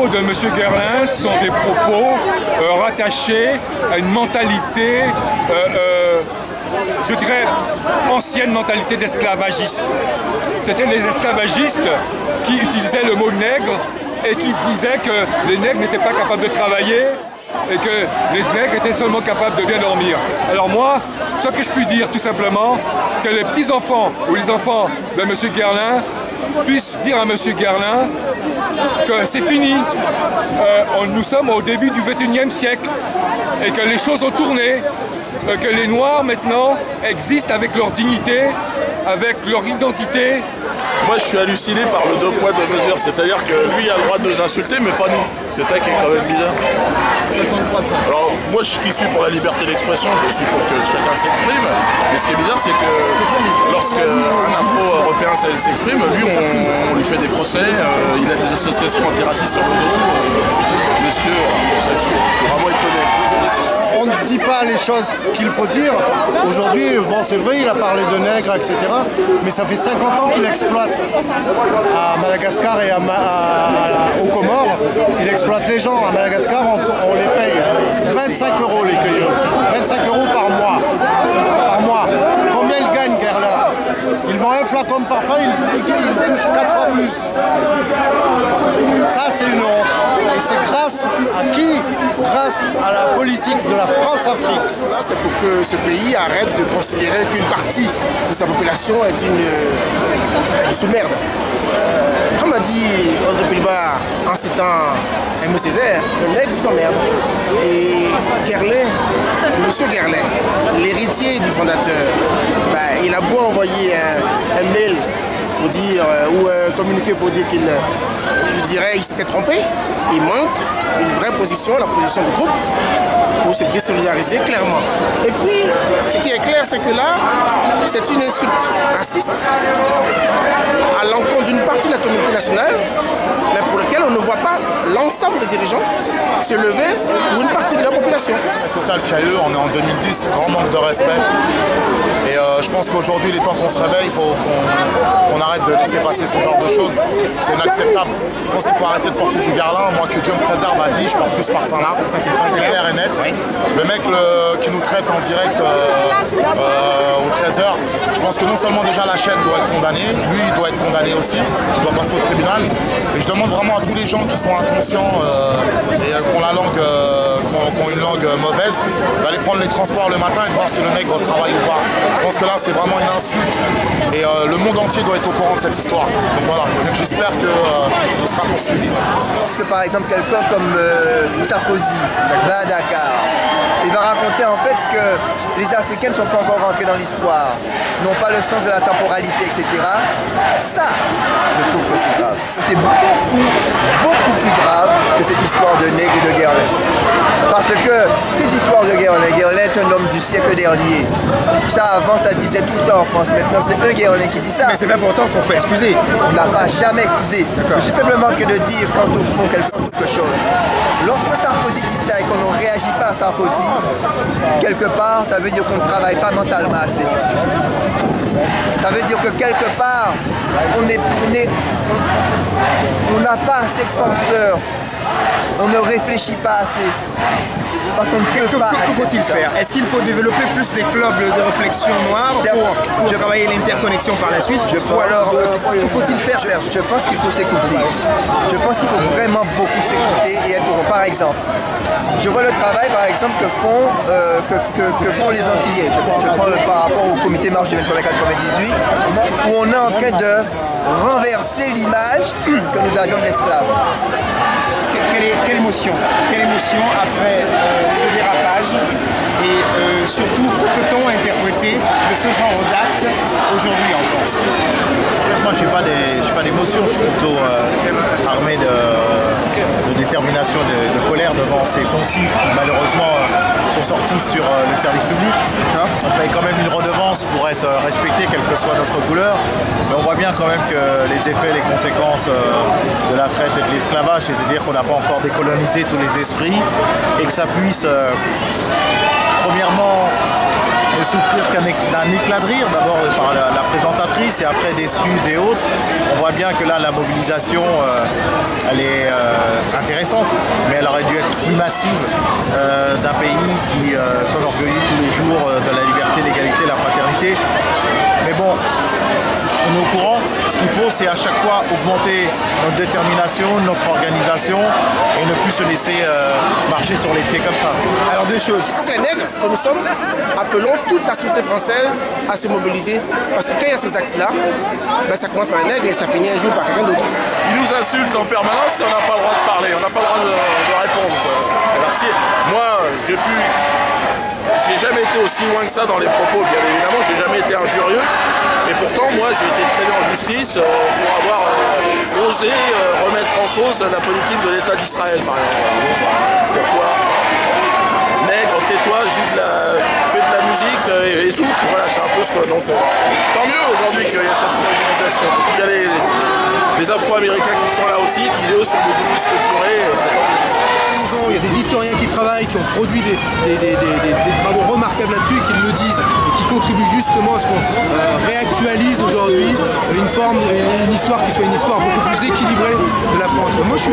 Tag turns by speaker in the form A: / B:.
A: propos de M. Guerlain sont des propos rattachés à une mentalité, je dirais, ancienne mentalité d'esclavagiste. C'était les esclavagistes qui utilisaient le mot nègre et qui disaient que les nègres n'étaient pas capables de travailler et que les nègres étaient seulement capables de bien dormir. Alors moi, ce que je puis dire tout simplement, que les petits-enfants ou les enfants de M. Guerlain puissent dire à M. Guerlain que c'est fini. Nous sommes au début du XXIe siècle et que les choses ont tourné, que les Noirs maintenant existent avec leur dignité, avec leur identité.
B: Moi je suis halluciné par le deux poids deux mesures, c'est-à-dire que lui a le droit de nous insulter mais pas nous. C'est ça qui est quand même bizarre. Alors moi qui suis pour la liberté d'expression, je suis pour que chacun s'exprime. Mais ce qui est bizarre c'est que lorsque un afro-européen s'exprime, lui on lui fait des procès, il a des associations antiracistes sur le dos. Monsieur, je suis vraiment étonné.
C: On ne dit pas les choses qu'il faut dire. Aujourd'hui, bon, c'est vrai, il a parlé de nègres, etc. Mais ça fait 50 ans qu'il exploite à Madagascar et aux Comores. Il exploite les gens. À Madagascar, on les paye 25 € les cueilleuses. 25 € par mois. Par mois. Combien il gagne, Guerlain? Il vend un flacon de parfum, il touche 4 fois plus. Ça, c'est une honte. Et c'est grâce à qui? Grâce à la politique de la France-Afrique.
D: C'est pour que ce pays arrête de considérer qu'une partie de sa population est une sous-merde. Comme a dit Audrey Pulvar en citant Aimé Césaire, le nègre vous emmerde. Et Guerlain, M. Guerlain, l'héritier du fondateur, il a beau envoyer un mail pour dire, ou un communiqué pour dire qu'il, je dirais, il s'était trompé. Il manque une vraie position, la position du groupe, pour se désolidariser clairement. Et puis, ce qui est clair, c'est que là, c'est une insulte raciste à l'encontre d'une partie de la communauté nationale, mais pour laquelle on ne voit pas l'ensemble des dirigeants se lever pour une partie de la population.
C: Total qu'il y a eu, on est en 2010, grand manque de respect. Et je pense qu'aujourd'hui, il est temps qu'on se réveille, il faut qu'on arrête de laisser passer ce genre de choses. C'est inacceptable. Je pense qu'il faut arrêter de porter du Guerlain. Moi, que Dieu me préserve à vie, je porte plus par là. Ça, c'est clair et net. Oui. Le mec qui nous traite en direct au 13h, je pense que non seulement déjà la chaîne doit être condamnée, lui, il doit être condamné aussi. Il doit passer au tribunal. Et je demande vraiment à tous les gens qui sont inconscients et qui ont une langue mauvaise, d'aller prendre les transports le matin et de voir si le nègre travaille ou pas. Je pense que là, c'est vraiment une insulte. Et le monde entier doit être au courant de cette histoire. Donc voilà, j'espère qu'il sera poursuivi.
E: Parce que par exemple, quelqu'un comme Sarkozy va à Dakar, il va raconter en fait que les Africains ne sont pas encore rentrés dans l'histoire, n'ont pas le sens de la temporalité, etc. Ça, je trouve que c'est grave. C'est beaucoup plus grave que cette histoire de nègre et de Guerlain. Parce que ces histoires de Guerlain est un homme du siècle dernier. Ça, avant, ça se disait tout le temps en France. Maintenant, c'est un Guerlain qui dit ça.
F: Mais c'est pas pour autant qu'on peut excuser.
E: On n'a pas jamais excusé. Je suis simplement en train de dire quand au fond quelque chose. Lorsque Sarkozy dit ça et qu'on ne réagit pas à Sarkozy, quelque part, ça veut dire qu'on ne travaille pas mentalement assez. Ça veut dire que quelque part, on n'a pas assez de penseurs. On ne réfléchit pas assez. Parce qu'on ne peut pas.
F: Que faut-il faire? Est-ce qu'il faut développer plus des clubs de réflexion noire pour travailler l'interconnexion par la suite?
E: Ou alors, que faut-il faire, Serge? Je pense qu'il faut s'écouter. Je pense qu'il faut vraiment beaucoup s'écouter et être bon. Par exemple, je vois le travail, par exemple, que font les Antillais. Je prends par rapport au comité marche du 23-98, où on est en train de renverser l'image que nous avions de l'esclave.
F: Quelle émotion après ce dérapage et surtout peut-on interpréter de ce genre d'actes aujourd'hui en France?
G: Moi j'ai pas d'émotion, je suis plutôt armé de détermination, de colère devant ces poncifs qui malheureusement sont sortis sur le service public. On paye quand même une redevance pour être respecté quelle que soit notre couleur, mais on voit bien quand même que les effets, les conséquences de la traite et de l'esclavage, c'est-à-dire qu'on n'a pas encore décolonisé tous les esprits et que ça puisse premièrement ne souffrir d'un éclat de rire, d'abord par la présentatrice et après d'excuses et autres. On voit bien que là, la mobilisation, elle est intéressante, mais elle aurait dû être plus massive d'un pays qui s'enorgueillit tous les jours de la liberté, l'égalité, la fraternité. Mais bon, on est au courant. Ce qu'il faut, c'est à chaque fois augmenter notre détermination, notre organisation et ne plus se laisser marcher sur les pieds comme ça.
D: Alors deux choses. Il faut que les nègres, que nous sommes, appelons toute la société française à se mobiliser. Parce que quand il y a ces actes-là, ben ça commence par les nègres et ça finit un jour par quelqu'un d'autre.
B: Ils nous insultent en permanence et on n'a pas le droit de parler, on n'a pas le droit de répondre. Alors si, moi, j'ai jamais été aussi loin que ça dans les propos, bien évidemment, j'ai jamais été injurieux. Et pourtant, moi, j'ai été traîné en justice pour avoir osé remettre en cause la politique de l'État d'Israël, par exemple. Pourquoi? Nègre, tais-toi, fais de la musique et zouk. Voilà, c'est un peu ce que... Donc, tant mieux aujourd'hui qu'il y ait cette mobilisation. Il y a les Afro-Américains qui sont là aussi, qui eux sont beaucoup plus structurés.
F: Il y a des historiens qui travaillent, qui ont produit des travaux remarquables là-dessus et qui le disent et qui contribuent justement à ce qu'on réactualise aujourd'hui une histoire qui soit une histoire beaucoup plus équilibrée de la France. Moi, je suis